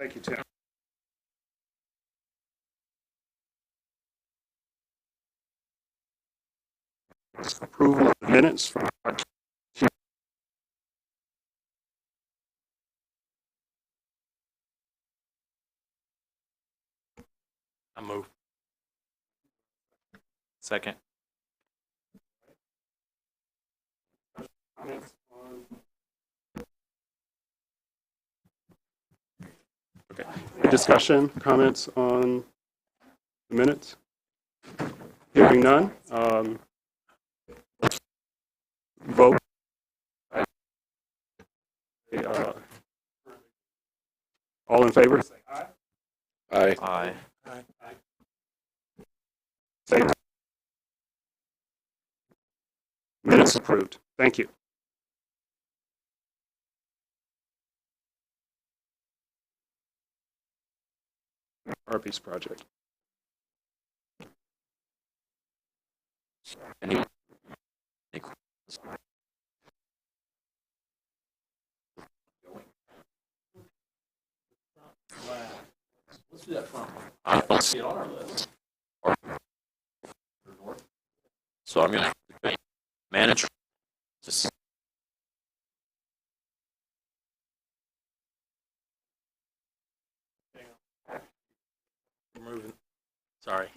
Thank you, Tim. Approval of the minutes from I move. Second. comments on. Okay. Any discussion, comments on the minutes? Hearing none. Vote. All in favor? Aye. Aye. Same. Minutes approved. Thank you. Arby's project. Any Let's do that front one. I don't see Get on our list. So I'm going to manager. Just We're moving. Sorry.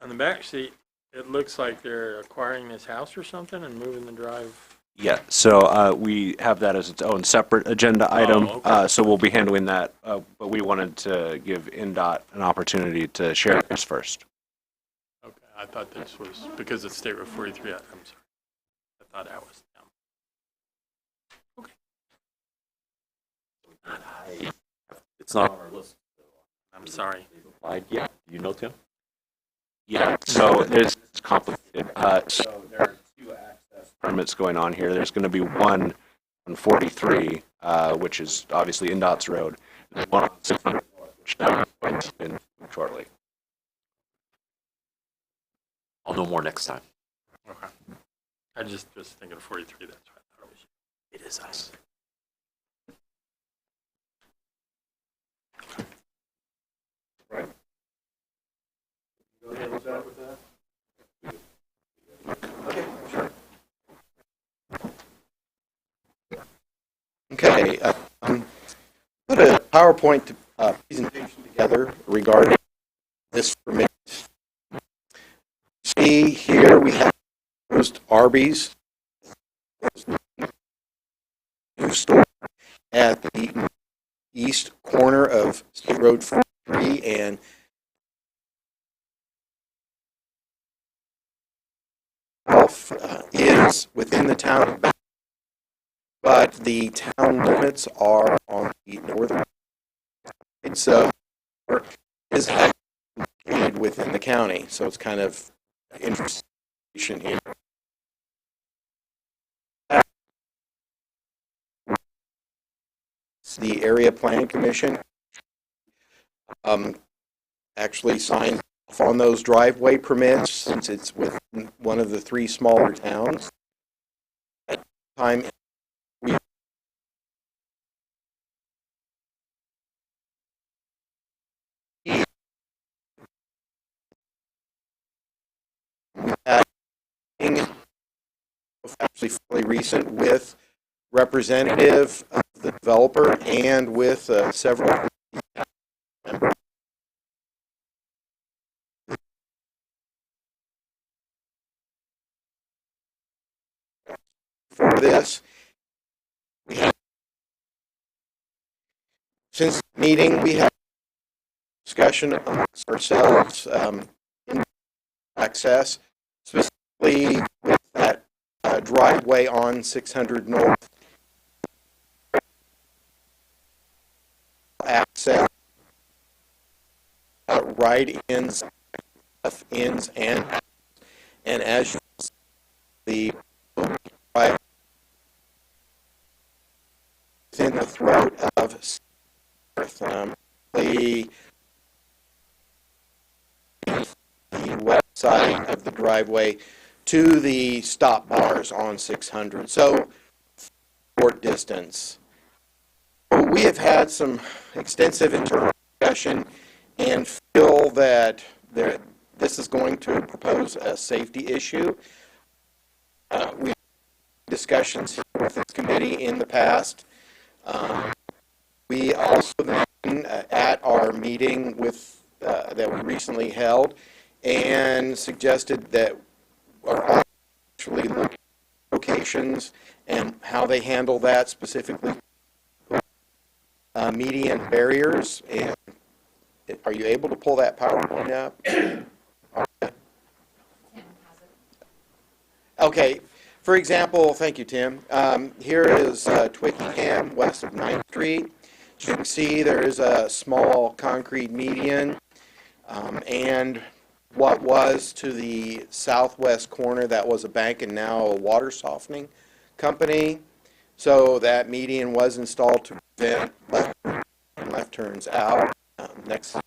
On the back sheet, it looks like they're acquiring this house or something and moving the drive. Yeah, so we have that as its own separate agenda item. okay. So we'll be handling that, but we wanted to give NDOT an opportunity to share this first. Okay, I thought this was because it's State Road 43. I'm sorry. I thought that was them. Okay. it's not on our list. I'm sorry. Yeah. You know, Tim? Yeah, so it's complicated. So there are two access permits going on here. There's going to be one on 43, which is obviously NDOT's road, and one on 600, which now is in shortly. I'll know more next time. Okay. I just thinking of 43. That's why I thought it was. It is us. Go ahead with that. Okay, put a PowerPoint presentation together regarding this permit. See here we have proposed Arby's new store at the east corner of State Road 43 and is within the town, but the town limits are on the northern side, so it is located within the county, so it's kind of interesting here. The Area Plan Commission actually signed off on those driveway permits since it's within one of the three smaller towns. At the time, we had actually fairly recent with representative of the developer and with several members. For this, since the meeting, we had discussion amongst ourselves in access, specifically with that driveway on 600 North. Access right ends, left ends, and as you see, the right within the throat of the west side of the driveway to the stop bars on 600. So, short distance. So we have had some extensive internal discussion and feel that this is going to propose a safety issue. We had discussions with this committee in the past. We also then, at our meeting that we recently held, and suggested that our actually look at locations and how they handle that specifically, median barriers. And are you able to pull that PowerPoint up? Okay. For example, thank you, Tim. Here is Tippecanoe west of 9th Street. As you can see, there is a small concrete median, and what was to the southwest corner, that was a bank and now a water softening company. So that median was installed to prevent left turns out. Next.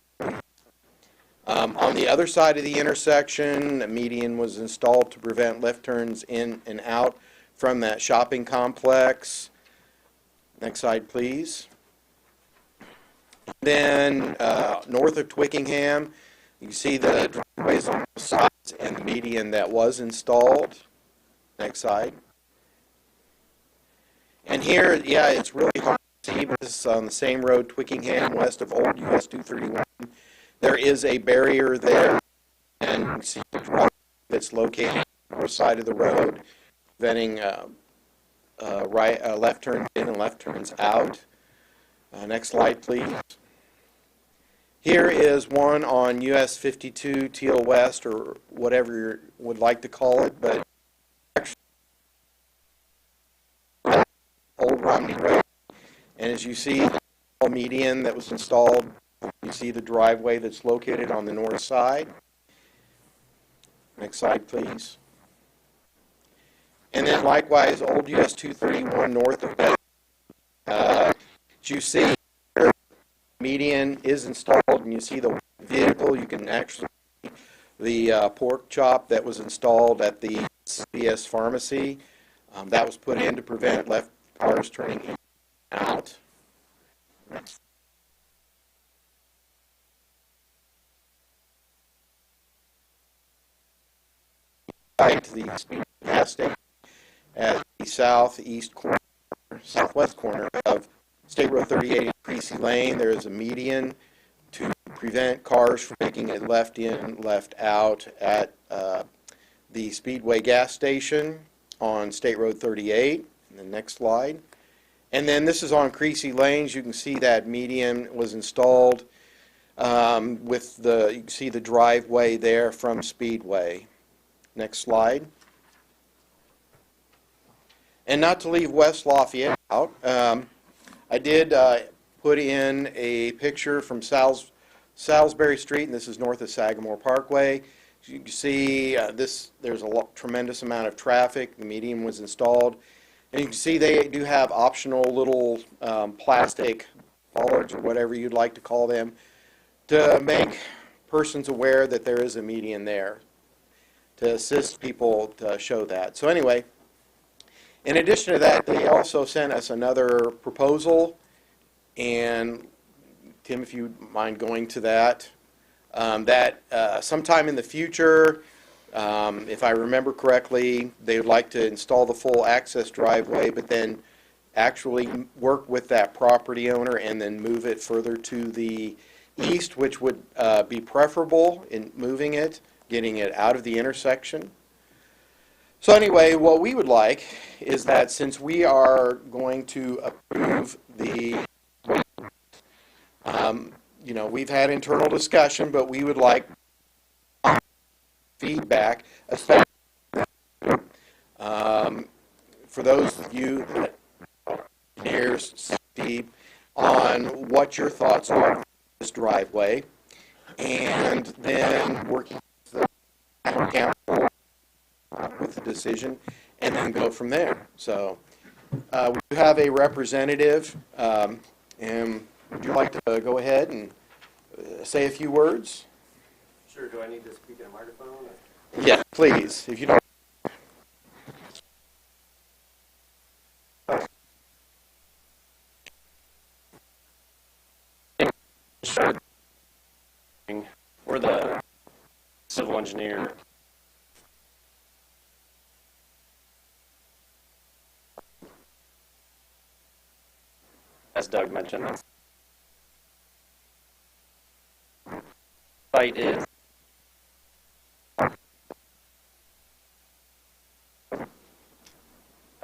On the other side of the intersection, a median was installed to prevent left turns in and out from that shopping complex. Next slide, please. Then north of Tippecanoe, you see the driveways on the sides and the median that was installed. Next slide. And here, yeah, it's really hard to see, but this is on the same road, Tippecanoe, west of Old US 231. There is a barrier there, and you can see the driveway that's located on the north side of the road, preventing left turns in and left turns out. Next slide, please. Here is one on US 52 Teal West, or whatever you would like to call it, but actually Old Romney Road. And as you see, the median that was installed, you see the driveway that's located on the north side. Next slide, please. And then likewise, Old US 231 north of that. As you see, median is installed, and you see the vehicle. You can actually see the pork chop that was installed at the CVS pharmacy. That was put in to prevent left cars turning in and out. Right to the speed gas station at the southwest corner of State Road 38 and Creasy Lane. There is a median to prevent cars from making it left in, left out at the Speedway gas station on State Road 38. And the next slide. And then this is on Creasy Lanes. You can see that median was installed with you can see the driveway there from Speedway. Next slide. And not to leave West Lafayette out, I did put in a picture from Salisbury Street, and this is north of Sagamore Parkway. As you can see, there's a tremendous amount of traffic. The median was installed. And you can see they do have optional little plastic bollards, or whatever you'd like to call them, to make persons aware that there is a median there, to assist people to show that. So anyway, in addition to that, they also sent us another proposal, and Tim, if you mind going to that, sometime in the future, if I remember correctly, they would like to install the full access driveway, but then actually work with that property owner and then move it further to the east, which would be preferable in moving it, getting it out of the intersection. So anyway, what we would like is that since we are going to approve the, we've had internal discussion, but we would like feedback, especially for those of you that engineers, Steve, on what your thoughts are on this driveway, and then working with the council with the decision, and then go from there. So we have a representative, and would you like to go ahead and say a few words? Sure. Do I need to speak in a microphone? Yeah, please. If you don't. civil engineer. As Doug mentioned, site is I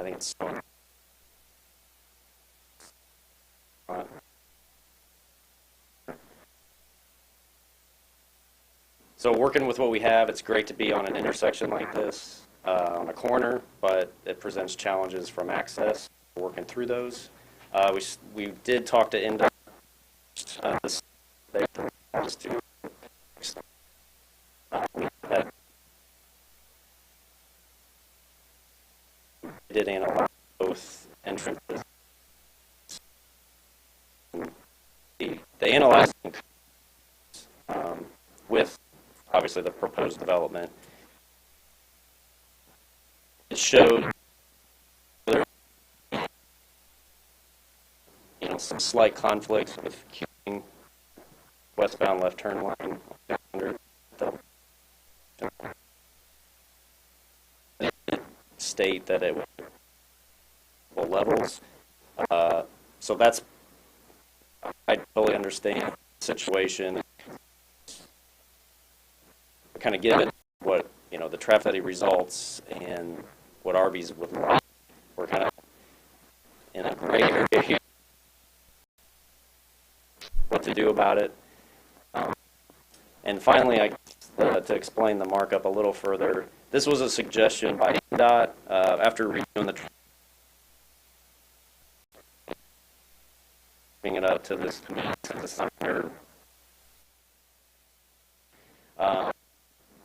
think it's so working with what we have, it's great to be on an intersection like this, on a corner, but it presents challenges from access. We're working through those. We did talk to INDOT. They just to did analyze both entrances. They analyzed with obviously the proposed development. It showed some slight conflicts with queuing westbound left turn lane under the state that it was levels. So that's, I totally understand the situation. Kind of given what, the traffic results and what Arby's would like, we're kind of in a gray area here. What to do about it. And finally, to explain the markup a little further, this was a suggestion by INDOT after reviewing the bring it up to this committee.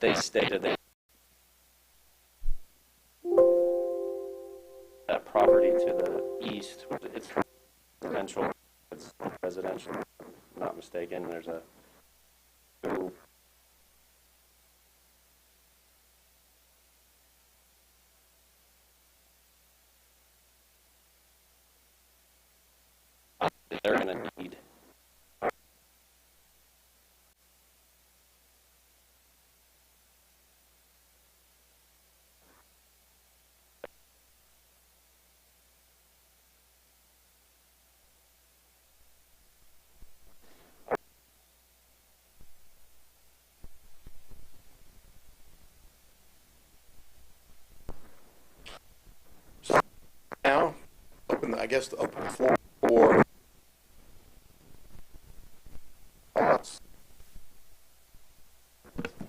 They stated that property to the east, it's residential. It's residential, if I'm not mistaken. There's a they're going to need Now, open the floor for thoughts.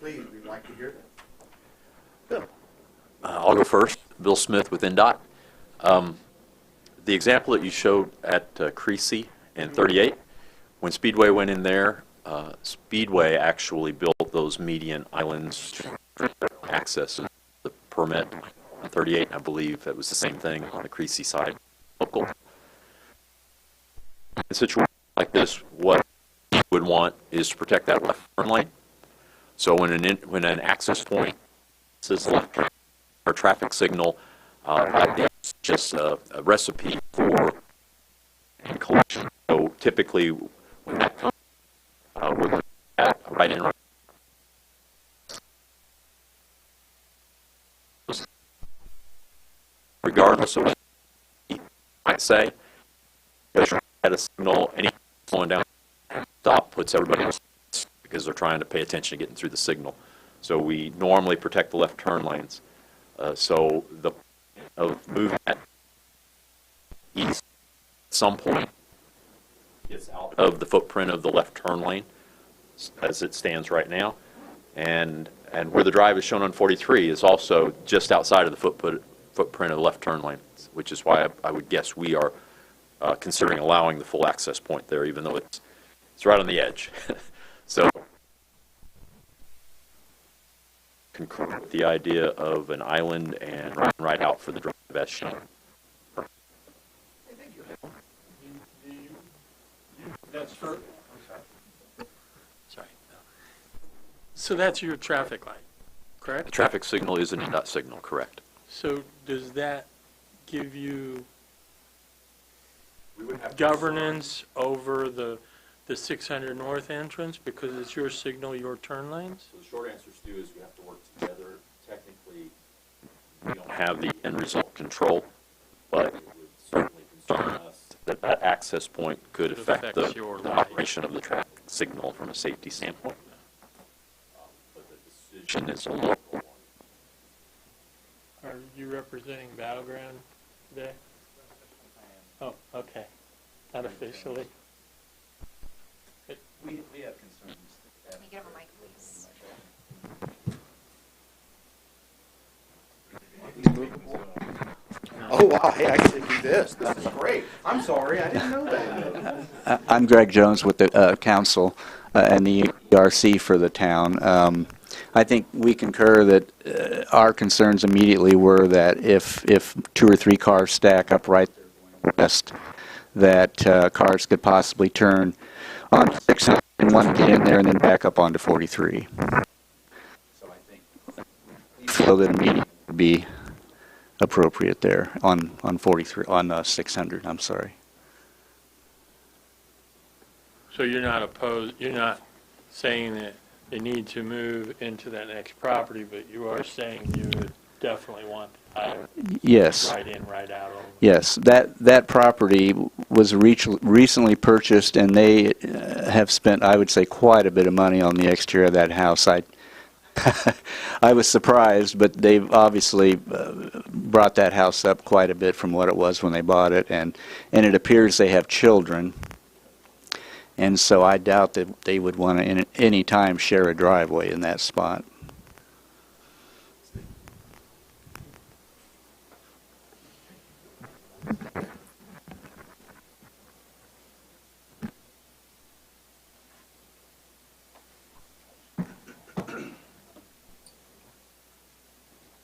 Please, we'd like to hear them. I'll go first. Bill Smith with INDOT. The example that you showed at Creasy and 38, when Speedway went in there, Speedway actually built those median islands to access the permit. On 38, I believe it was the same thing on the Creasy side. Local. In a situation like this, what you would want is to protect that left turn lane. So when an access point says left or traffic signal, it's just a recipe for collision. So typically, when that comes, we're looking at right in right. Regardless of what you might say, because you're at a signal, any slowing down stop puts everybody else because they're trying to pay attention to getting through the signal. So we normally protect the left turn lanes. So the of moving at east at some point gets out of the footprint of the left turn lane as it stands right now, and where the drive is shown on 43 is also just outside of the footprint of the left turn lane, which is why I would guess we are considering allowing the full access point there, even though it's right on the edge. So concur with the idea of an island and right out for the drive as shown. That's for. Sorry. So that's your traffic light, correct? The traffic signal is an INDOT signal, correct? So does that give you governance over the the 600 north entrance because it's your signal, your turn lanes? So the short answer, Stu, is we have to work together. Technically, we don't have the end result control, but it would certainly concern us that that access point could It affect affects the your the life. operation of the traffic signal from a safety standpoint. But the decision is a local one. Are you representing Battleground today? Oh, okay. Not officially. We have concerns. Can you give him a mic, please? Oh, wow, hey, I get to do this. This is great. I'm sorry, I didn't know that. I'm Greg Jones with the council and the ERC for the town. I think we concur that our concerns immediately were that if 2 or 3 cars stack up right there west, that cars could possibly turn on 600 and want to get in there and then back up onto 43. So I think we feel that immediately would be appropriate there on 43, on 600, I'm sorry. So you're not opposed, you're not saying that they need to move into that next property, but you are saying you would definitely want the tire Yes. right in, right out over. Yes, that property was recently purchased, and they have spent, I would say, quite a bit of money on the exterior of that house. I was surprised, but they've obviously brought that house up quite a bit from what it was when they bought it, and it appears they have children, and so I doubt that they would want to at any time share a driveway in that spot.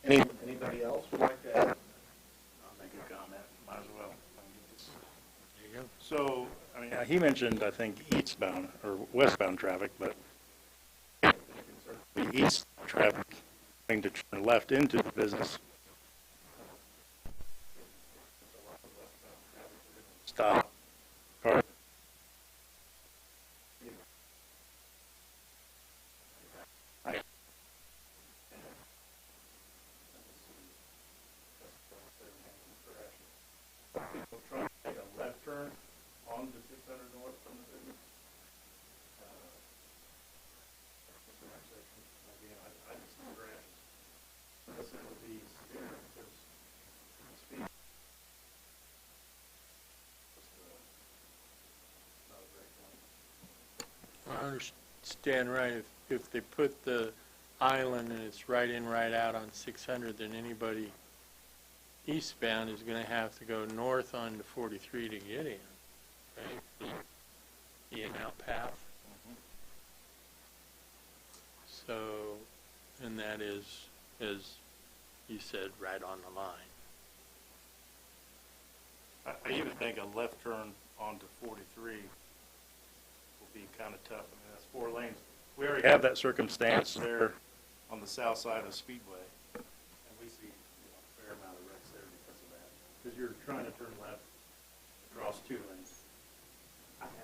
Anybody else would like to add? I'll make a comment, might as well. There you go. So, I mean, he mentioned, I think, eastbound or westbound traffic, but the east traffic going to turn left into the business. Stop. Car. People trying to take a left turn onto 600 north from the business. Again, I just think this would be severe because speed. Not a great one. I understand right, if they put the island and it's right in, right out on 600, then anybody eastbound is going to have to go north onto 43 to get in, right? The in-out path. So, and that is, as you said, right on the line. I even think a left turn onto 43 will be kind of tough. I mean, that's 4 lanes. We already have that circumstance there on the south side of Speedway, and we see a fair amount of wrecks there because of that. Because you're trying to turn left across 2 lanes. I had it.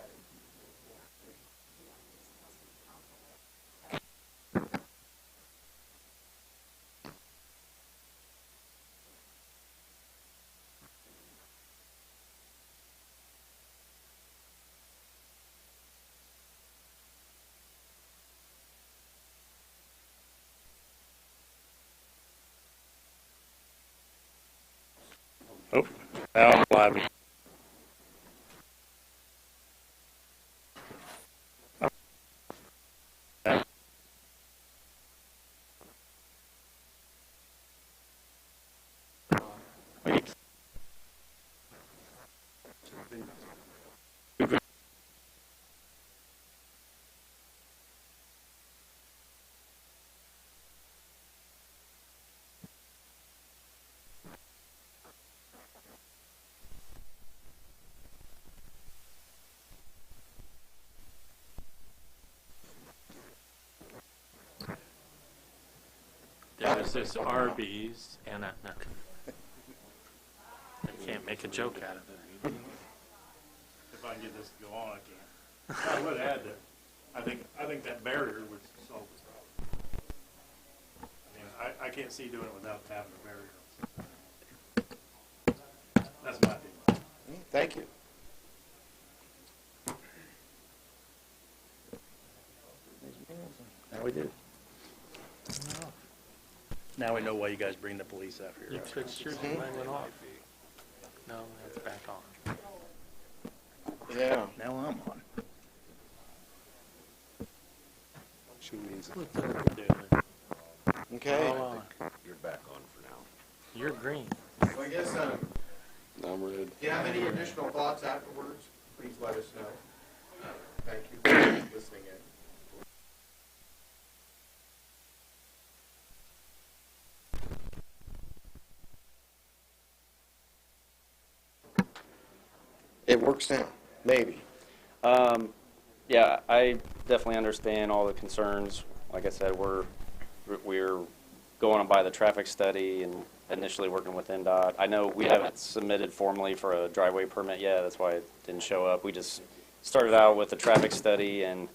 Oh, now I'm live. There was this Arby's, and I can't make a joke out of it. If I can get this to go on, I can. I would add that, I think that barrier would solve the problem. I mean, I can't see doing it without having a barrier. That's my opinion. Thank you. Now we do. Now we know why you guys bring the police after You your fixtures and then went off. No, it's back on. Yeah. Now I'm on. She means it. What's that doing? Okay. Hold on. You're back on for now. You're green. Well, I guess, I'm red. if you have any additional thoughts afterwards, please let us know. Thank you for listening in. It works now, maybe. Yeah, I definitely understand all the concerns. Like I said, we're going by the traffic study and initially working with NDOT. I know we haven't submitted formally for a driveway permit yet. That's why it didn't show up. We just started out with the traffic study, and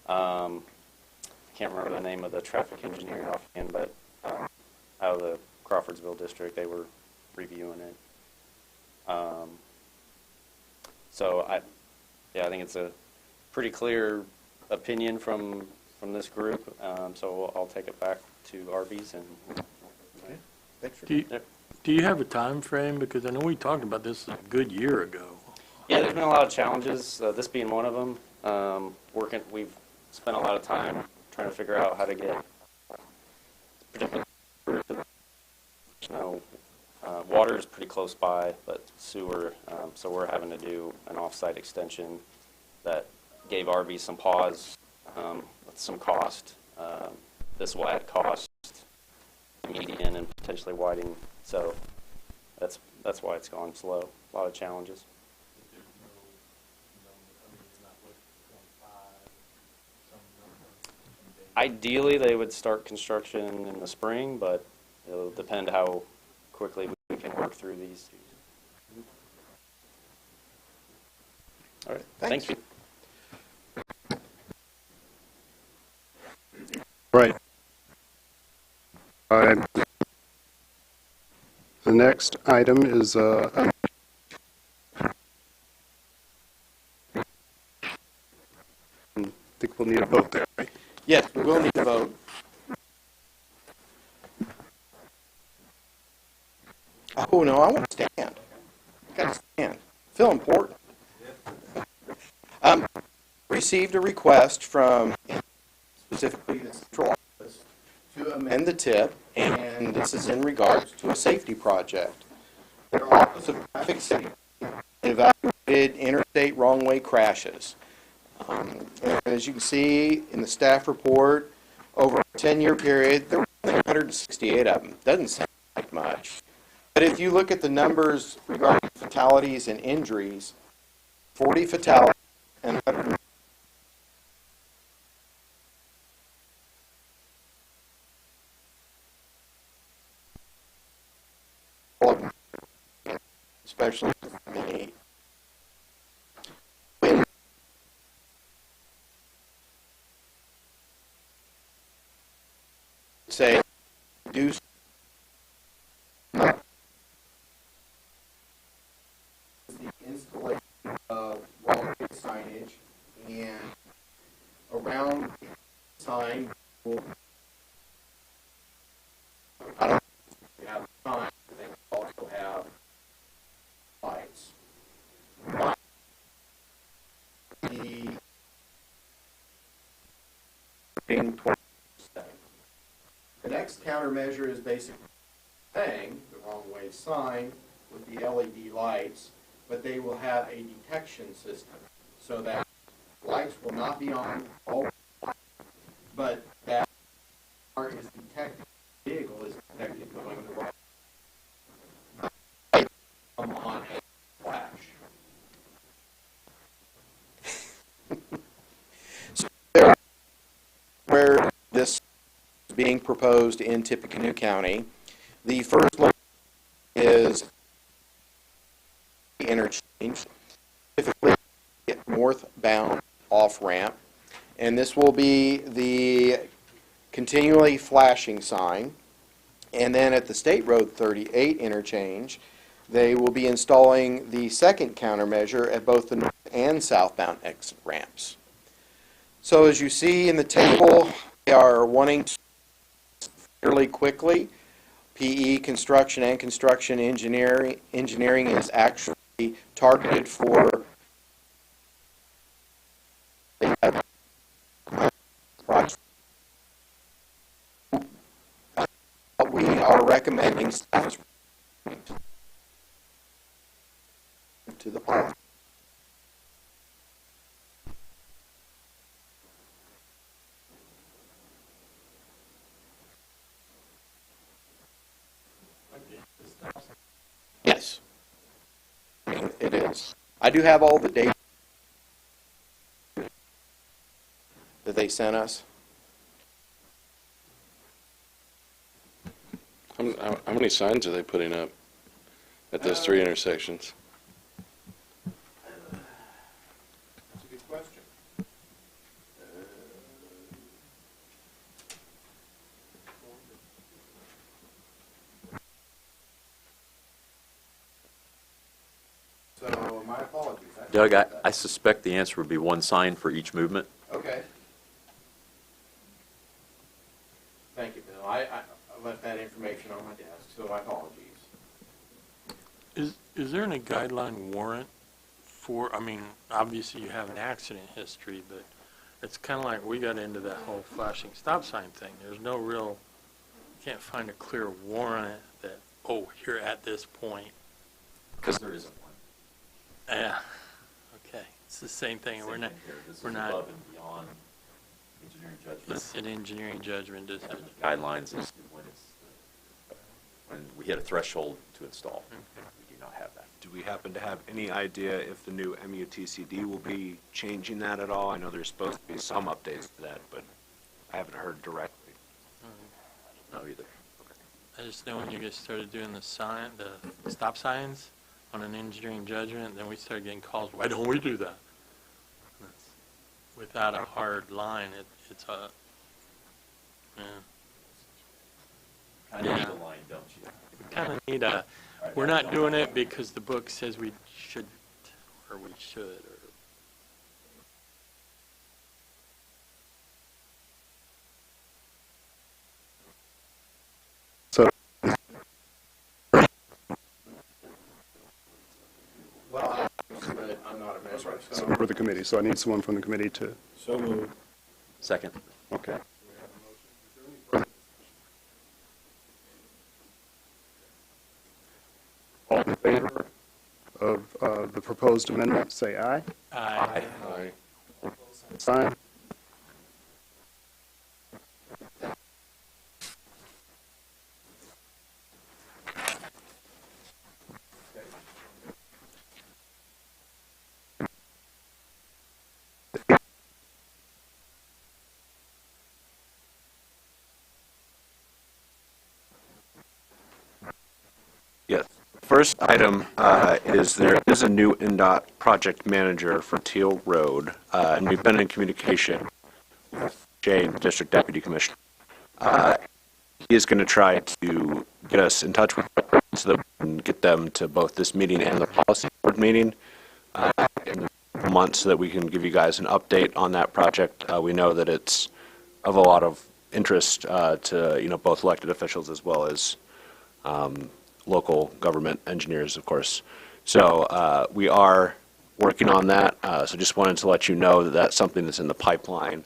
I can't remember the name of the traffic engineer offhand, but out of the Crawfordsville district, they were reviewing it. So I think it's a pretty clear opinion from this group. So I'll take it back to Arby's and. Thanks for Do you have a time frame? Because I know we talked about this a good year ago. Yeah, there's been a lot of challenges, this being one of them. We've spent a lot of time trying to figure out how to get, water is pretty close by, but sewer, so we're having to do an off-site extension that gave RV some pause with some cost. This will add cost, median, and potentially widening, so that's why it's gone slow. A lot of challenges. Ideally, they would start construction in the spring, but it'll depend how quickly we can work through these. All right, Thanks. thank you. Right. The next item is, I think we'll need a vote there, right? Yes, we will need a vote. Oh, no, I want to stand. I got to stand. Feel important. Received a request from specifically the central office to amend the tip, and this is in regards to a safety project. Their Office of Traffic Safety evaluated interstate wrong-way crashes. As you can see in the staff report, over a 10-year period, there were only 168 of them. Doesn't sound like much. But if you look at the numbers regarding fatalities and injuries, 40 fatalities and 100. Especially me. Say, do the installation of wall signage, and around the sign will, I don't have a sign, but they also have lights. The being 20%. The next countermeasure is basically saying the wrong way sign with the LED lights, but they will have a detection system so that lights will not be on all, but that car is detected, vehicle is detected going the wrong way. Come on, flash. So there, where this is being proposed in Tippecanoe County, the first one is interchange, specifically northbound off off-ramp. And this will be the continually flashing sign. And then at the State Road 38 interchange, they will be installing the second countermeasure at both the north and southbound exit ramps. So as you see in the table, they are wanting to fairly quickly. PE construction and construction engineering is actually targeted for project. We are recommending staff to the park. Yes. It is. I do have all the data that they sent us. How many signs are they putting up at those three intersections? That's a good question. So my apologies. Doug, I suspect the answer would be one sign for each movement. Okay. Thank you, Bill. I left that information on my desk, so my apologies. Is there any guideline warrant for, I mean, obviously you have an accident history, but it's kind of like we got into that whole flashing stop sign thing. There's no real, can't find a clear warrant that, oh, you're at this point. Because there isn't one. Yeah, okay. It's the same thing. Same We're not, thing here. This we're is not, above and beyond engineering judgment. it's an engineering judgment decision. Guidelines is when we hit a threshold to install. We do not have that. Do we happen to have any idea if the new MUTCD will be changing that at all? I know there's supposed to be some updates to that, but I haven't heard directly. No, either. I just know when you guys started doing the stop signs on an engineering judgment, then we started getting calls, why don't we do that? That's- Without a hard line, it's a, yeah. I need a line, don't you? We kind of need a, we're not doing it because the book says we should, or we should, or. So, Well, I'm not a member, so. for the committee, so I need someone from the committee to, So moved. Second. okay. All in favor of the proposed amendment, say aye. Aye. Aye. Sign. Yes. First item is there is a new NDOT project manager for Teal Road, and we've been in communication with Jay, the District Deputy Commissioner. He is going to try to get us in touch with them so that we can get them to both this meeting and the policy board meeting in the month so that we can give you guys an update on that project. We know that it's of a lot of interest to both elected officials as well as local government engineers, of course. So we are working on that. So just wanted to let you know that that's something that's in the pipeline.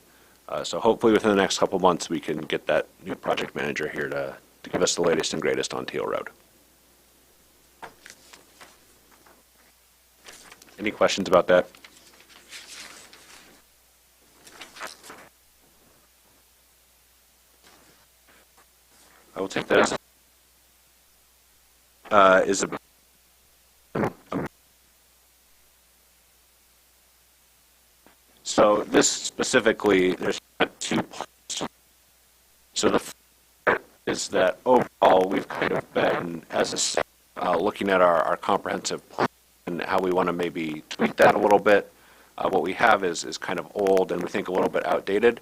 So hopefully within the next couple months we can get that new project manager here to give us the latest and greatest on Teal Road. Any questions about that? I will take that as so this specifically, there's two parts. So the first part is that overall we've kind of been, as a staff, looking at our comprehensive plan and how we want to maybe tweak that a little bit. What we have is kind of old and we think a little bit outdated.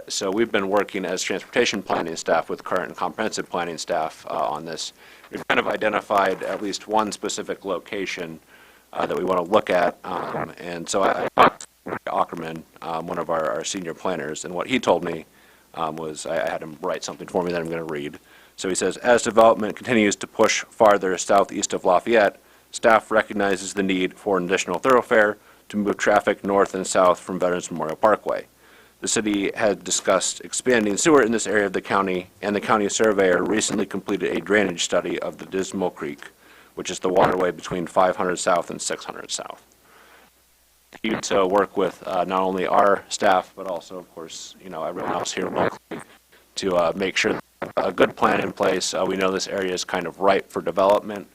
So we've been working as transportation planning staff with current and comprehensive planning staff on this. We've kind of identified at least one specific location that we want to look at. And so I talked to Ackerman, one of our senior planners, and what he told me was, I had him write something for me that I'm going to read. So he says, as development continues to push farther southeast of Lafayette, staff recognizes the need for an additional thoroughfare to move traffic north and south from Veterans Memorial Parkway. The city had discussed expanding sewer in this area of the county, and the county surveyor recently completed a drainage study of the Dismal Creek, which is the waterway between 500 South and 600 South. He would work with not only our staff, but also, of course, everyone else here locally to make sure a good plan in place. We know this area is kind of ripe for development.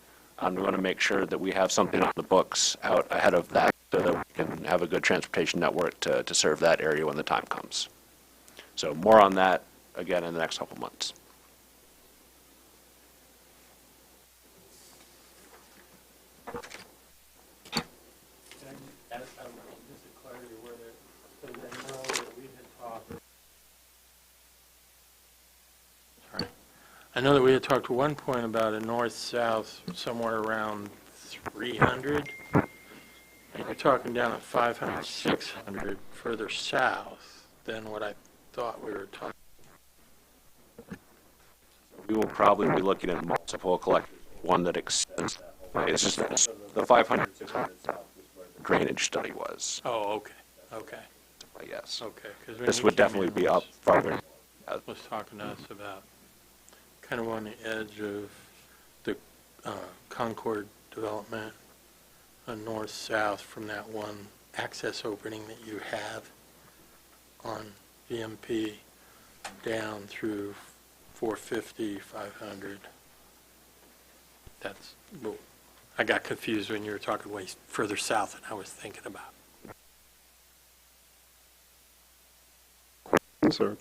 We want to make sure that we have something on the books out ahead of that so that we can have a good transportation network to serve that area when the time comes. So more on that, again, in the next couple months. I know that we had talked at one point about a north-south somewhere around 300. And you're talking down at 500, 600 further south than what I thought we were talking. We will probably be looking at multiple collectors, one that extends that way. It's just the 500, 600 south is where the drainage study was. Oh, okay. Yes. Okay. 'Cause This would definitely be up farther. Was talking to us about kind of on the edge of the Concord development, north-south from that one access opening that you have on VMP down through 450, 500. That's, well, I got confused when you were talking way further south than I was thinking about. Or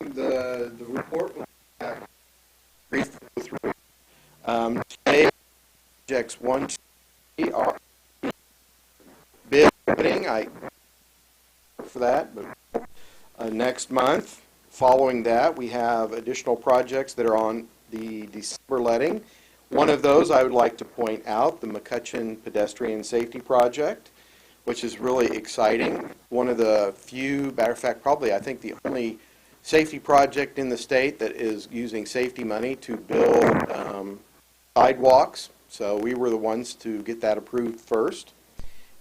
the report will briefly go through. Today, projects 1, 2, 3 are bid opening. I for that, but next month, following that, we have additional projects that are on the December letting. One of those I would like to point out, the McCutcheon Pedestrian Safety Project, which is really exciting. One of the few, matter of fact, probably I think the only safety project in the state that is using safety money to build sidewalks. So we were the ones to get that approved first.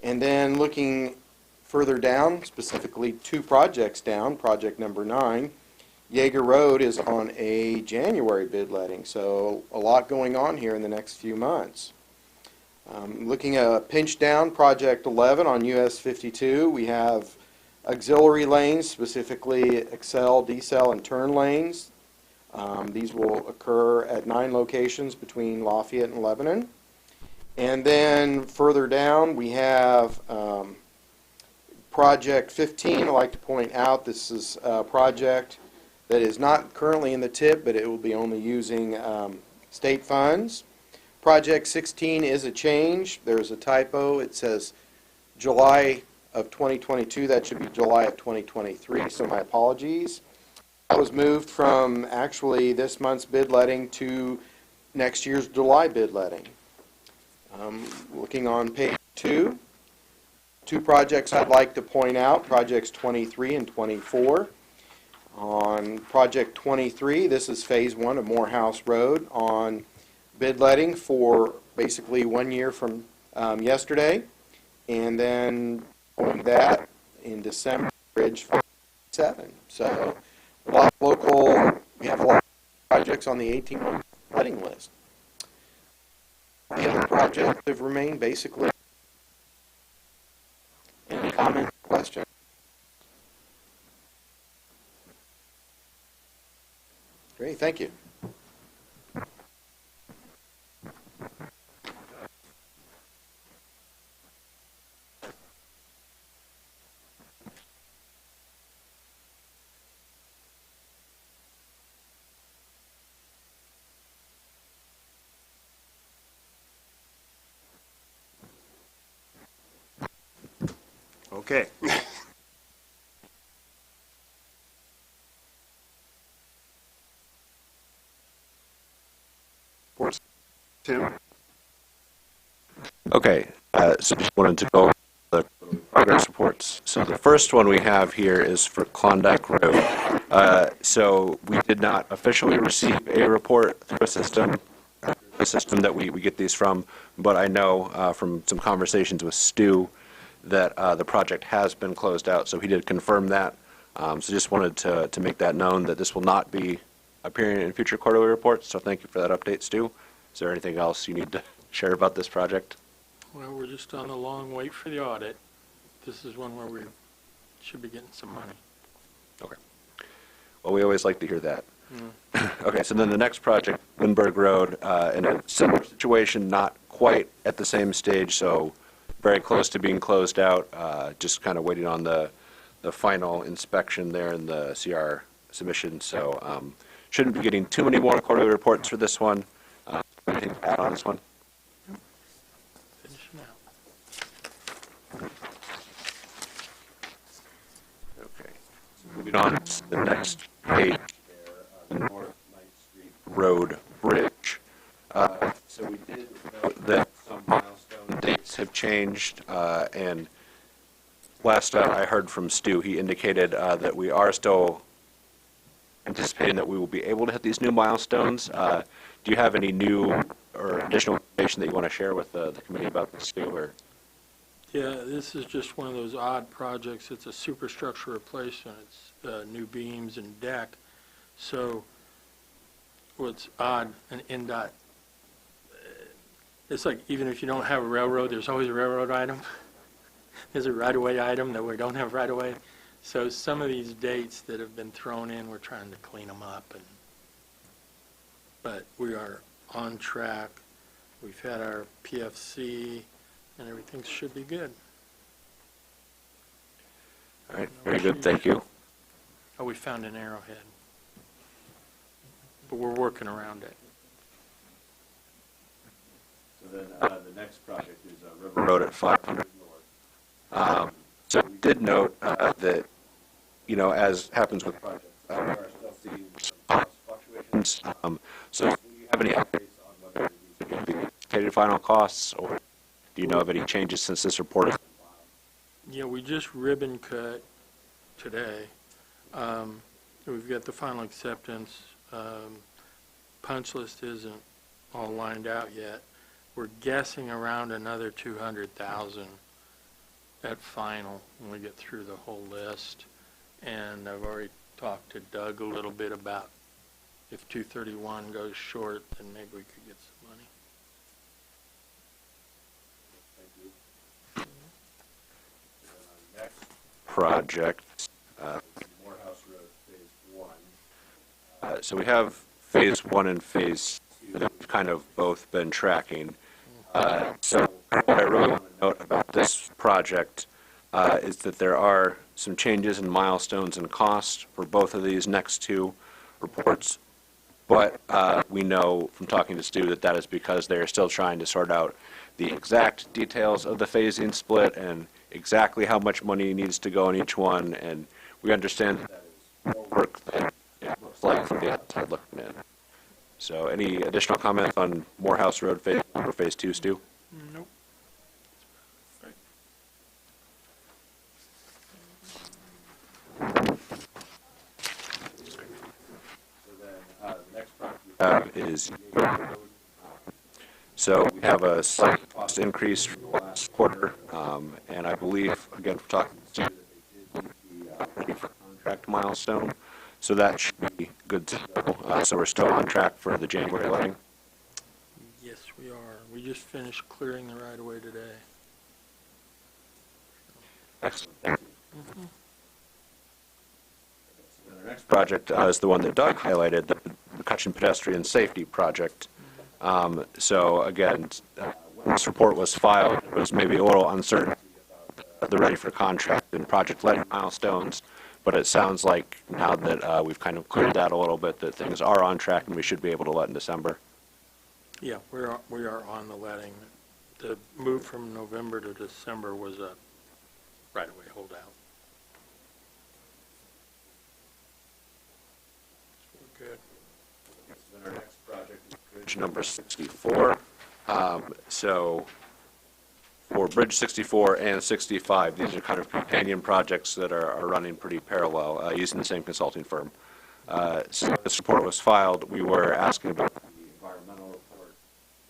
And then looking further down, specifically 2 projects down, project number 9, Yeager Road is on a January bid letting. So a lot going on here in the next few months. Looking at a pinch down, project 11 on US 52, we have auxiliary lanes, specifically accel, decel, and turn lanes. These will occur at 9 locations between Lafayette and Lebanon. And then further down, we have project 15. I'd like to point out this is a project that is not currently in the TIP, but it will be only using state funds. Project 16 is a change. There's a typo. It says July of 2022. That should be July of 2023, so my apologies. That was moved from actually this month's bid letting to next year's July bid letting. Looking on page 2, 2 projects I'd like to point out, projects 23 and 24. On project 23, this is phase 1 of Morehouse Road on bid letting for basically 1 year from yesterday. And then that in December, Bridge 7. So a lot of local, we have a lot of projects on the 18-month letting list. The other projects have remained basically. Any comments or questions? Great, thank you. Okay. Reports. Tim? Okay, so just wanted to go over the progress reports. So the first one we have here is for Klondike Road. So we did not officially receive a report through a system that we get these from, but I know from some conversations with Stu that the project has been closed out, so he did confirm that. So just wanted to make that known, that this will not be appearing in future quarterly reports, so thank you for that update, Stu. Is there anything else you need to share about this project? Well, we're just on the long wait for the audit. This is one where we should be getting some money. Okay. Well, we always like to hear that. Okay, so then the next project, Lindbergh Road, in a similar situation, not quite at the same stage, so very close to being closed out, just kind of waiting on the final inspection there and the CR submission, so shouldn't be getting too many more quarterly reports for this one. Anything to add on this one? Finishing out. Okay. So moving on to the next page, the North Ninth Street Road Bridge. So we did note that some milestone dates have changed, and last I heard from Stu, he indicated that we are still anticipating that we will be able to hit these new milestones. Do you have any new or additional information that you want to share with the committee about this, Stu? Or? Yeah, this is just one of those odd projects. It's a superstructure replacement. It's new beams and deck. So what's odd, an NDOT, it's like even if you don't have a railroad, there's always a railroad item. There's a right-of-way item that we don't have right-of-way. So some of these dates that have been thrown in, we're trying to clean them up. But we are on track. We've had our PFC, and everything should be good. All right, very good, thank you. Oh, we found an arrowhead. But we're working around it. So then the next project is River Road at 500 North. So we did note that, you know, as happens with projects, we are still seeing some cost fluctuations. So do you have any updates on whether these are going to be anticipated final costs, or do you know of any changes since this report has been filed? Yeah, we just ribbon cut today. We've got the final acceptance. Punch list isn't all lined out yet. We're guessing around another 200,000 at final when we get through the whole list. And I've already talked to Doug a little bit about if 231 goes short, then maybe we could get some money. Project, Morehouse Road Phase 1. So we have Phase 1 and Phase 2 that we've kind of both been tracking. So what I really want to note about this project is that there are some changes in milestones and costs for both of these next two reports. But we know from talking to Stu that that is because they are still trying to sort out the exact details of the phasing split and exactly how much money needs to go in each one. And we understand that is more work than it looks like from the outside looking in. So any additional comments on Morehouse Road Phase 1 or Phase 2, Stu? Nope. Is so we have a slight cost increase from the last quarter, and I believe, again, from talking to Steve, that they did the ready for contract milestone, so that should be good to go. So we're still on track for the January letting. Yes, we are. We just finished clearing the right-of-way today. Excellent, thank you. The next project is the one that Doug highlighted, the McCutcheon Pedestrian Safety Project. So again, when this report was filed, there was maybe a little uncertainty about the ready for contract and project letting milestones, but it sounds like now that we've kind of cleared that a little bit, that things are on track and we should be able to let in December. Yeah, we are on the letting. The move from November to December was a right-of-way holdout. We're good. Then our next project is bridge number 64. So for bridge 64 and 65, these are kind of companion projects that are running pretty parallel, using the same consulting firm. So this report was filed. We were asking about the environmental report,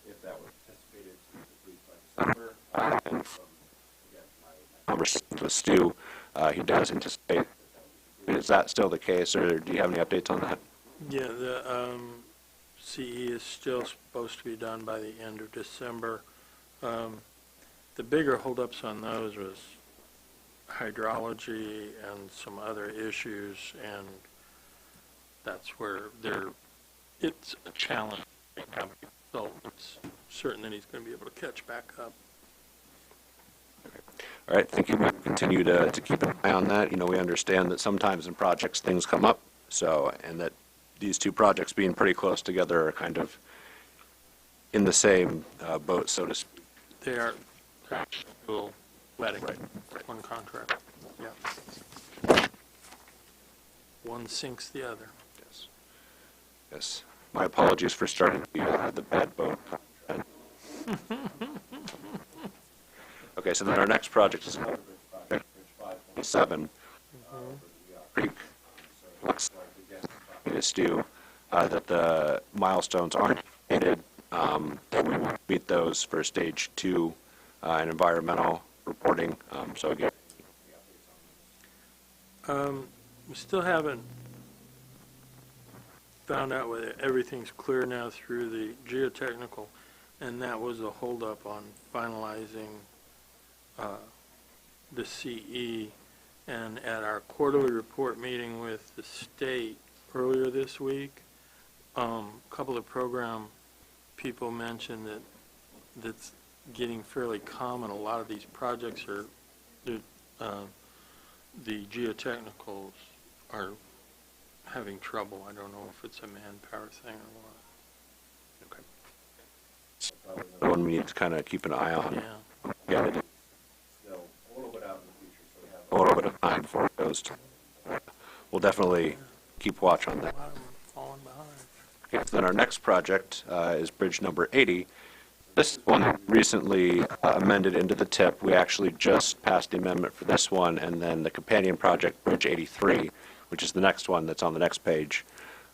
if that was anticipated to be complete by December. And from, again, my conversation with Stu, he does anticipate. Is that still the case, or do you have any updates on that? Yeah, the CE is still supposed to be done by the end of December. The bigger holdups on those was hydrology and some other issues, and that's where it's a challenge. So it's certain that he's going to be able to catch back up. All right, thank you. We'll continue to keep an eye on that. You know, we understand that sometimes in projects things come up, and that these two projects being pretty close together are kind of in the same boat, so to speak. They're actual letting, one contract. Yeah. One sinks the other. Yes. Yes. My apologies for starting the bad boat. Okay, so then our next project is another bridge project, Bridge 527. Creek. So looks like, again, it is due that the milestones aren't completed, that we will meet those for stage 2 and environmental reporting. So again, We still haven't found out whether everything's clear now through the geotechnical, and that was a holdup on finalizing the CE. And at our quarterly report meeting with the state earlier this week, a couple of program people mentioned that that's getting fairly common. A lot of these projects are, the geotechnicals are having trouble. I don't know if it's a manpower thing or what. the one we need to kind of keep an eye on. Yeah. Yeah, it is still a little bit out in the future, so we have a little bit of time before it goes to. We'll definitely keep watch on that. A lot of them falling behind. Okay, so then our next project is bridge number 80. This one recently amended into the TIP. We actually just passed the amendment for this one, and then the companion project, Bridge 83, which is the next one that's on the next page,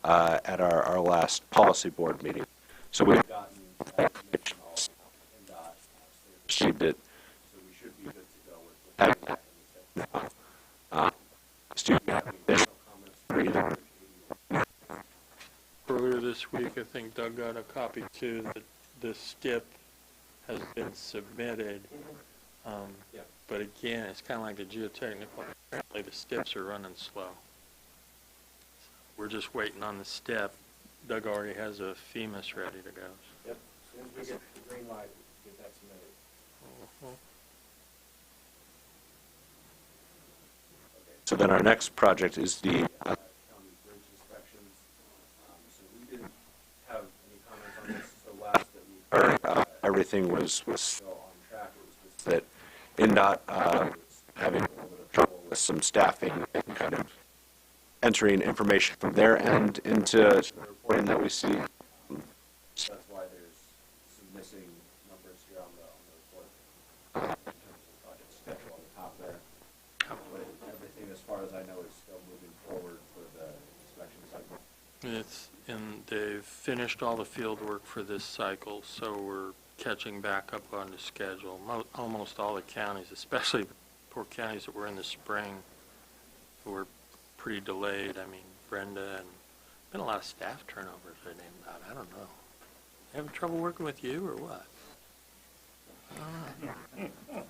at our last policy board meeting. So we've gotten that information all in dot, received it, so we should be good to go with having that in the TIP now. Stu, do you have any additional comments for either? Earlier this week, I think Doug got a copy too, that the STIP has been submitted. But again, it's kind of like the geotechnical. Apparently the STIPs are running slow. We're just waiting on the STIP. Doug already has a FEMAS ready to go. Yep, as soon as we get the green light, we get that submitted. So then our next project is the county bridge inspections. So we didn't have any comments on this. So last that we heard, everything was still on track. It was just that INDOT was having a little bit of trouble with some staffing and kind of entering information from their end into the reporting that we see. So that's why there's some missing numbers here on the report. In terms of the project schedule on the top there. But everything, as far as I know, is still moving forward for the inspection cycle. And they've finished all the field work for this cycle, so we're catching back up on the schedule. Almost all the counties, especially the poor counties that were in the spring, were pretty delayed. I mean, Brenda, and been a lot of staff turnovers I named out. I don't know. Having trouble working with you or what? I don't know.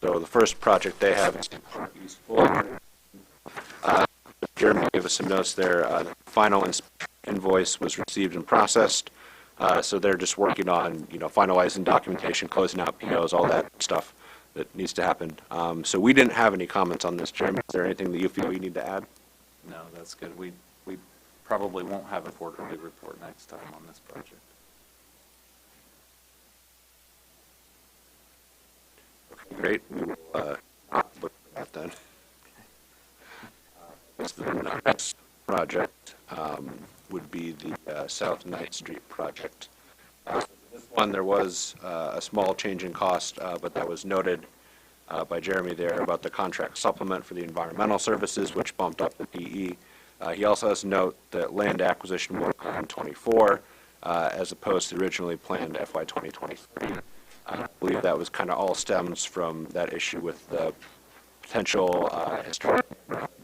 So the first project they have is Park East Boulevard. Jeremy gave us some notes there. The final invoice was received and processed. So they're just working on, finalizing documentation, closing out POs, all that stuff that needs to happen. So we didn't have any comments on this. Jeremy, is there anything that you feel you need to add? No, that's good. We probably won't have a quarterly report next time on this project. Great. We will look at that then. The next project would be the South Ninth Street project. This one, there was a small change in cost, but that was noted by Jeremy there about the contract supplement for the environmental services, which bumped up the PE. He also has a note that land acquisition will occur in '24, as opposed to the originally planned FY 2023. I believe that was kind of all stems from that issue with the potential historic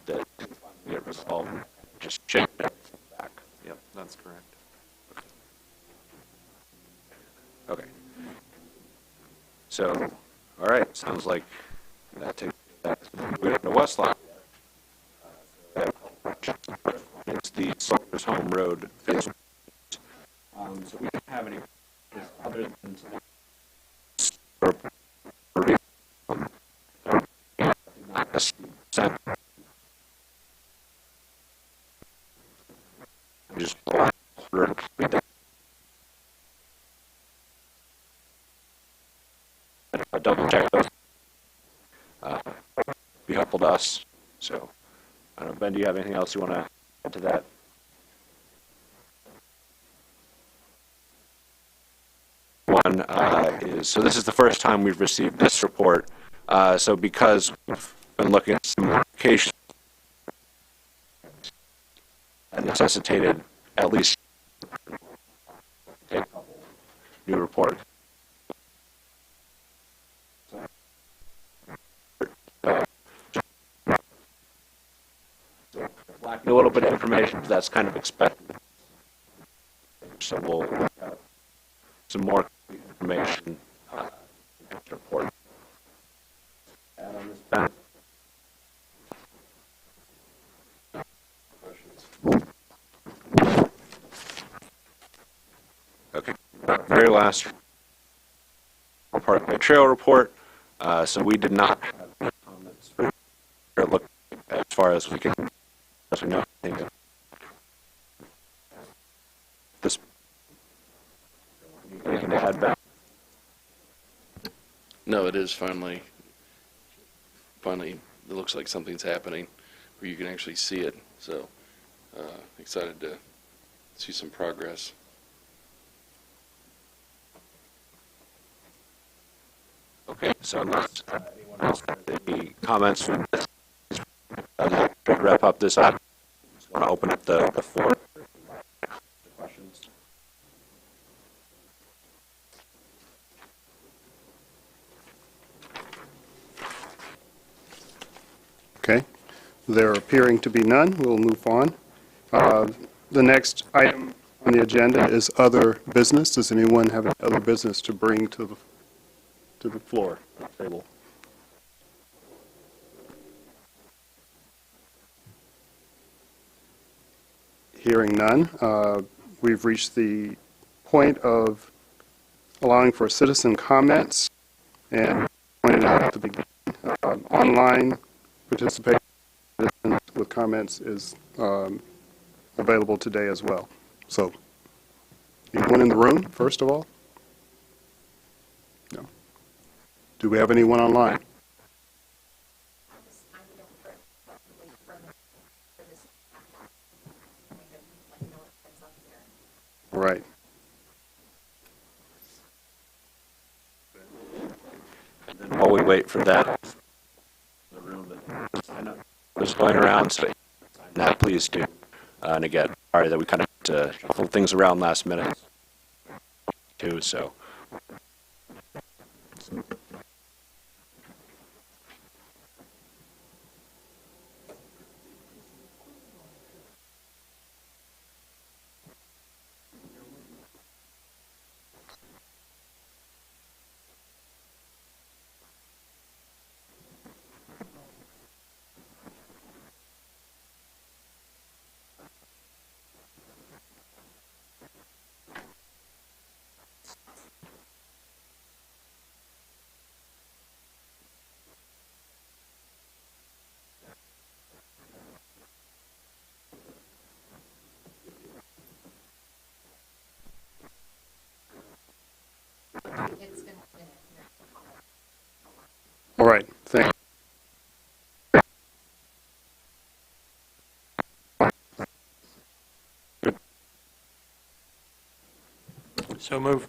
that didn't get resolved, just change it back. Yep, that's correct. Okay. So, all right, sounds like that takes that to the west line. It's the Soldiers Home Road phase. So we don't have any other than just double check those. Be helpful to us. So, I don't know, Ben, do you have anything else you want to add to that? One is, so this is the first time we've received this report. So because we've been looking at some modifications that necessitated at least a couple new report. Lacking a little bit of information, but that's kind of expected. So we'll have some more information report. Add on this back. Okay, very last part of my trail report. So we did not have any comments or look as far as we can, as we know. This anything to add back? No, it is finally, it looks like something's happening where you can actually see it. So, excited to see some progress. Okay, so unless anyone else has any comments from this, to wrap up this up, just want to open up the floor. Questions? Okay. There appearing to be none, we'll move on. The next item on the agenda is other business. Does anyone have any other business to bring to the floor, table? Hearing none, we've reached the point of allowing for citizen comments, and pointed out at the beginning, online participation with comments is available today as well. So, anyone in the room, first of all? No. Do we have anyone online? Right. While we wait for that, the room that was going around, so that please do. And again, sorry that we kind of shuffled things around last minute too, so. So move.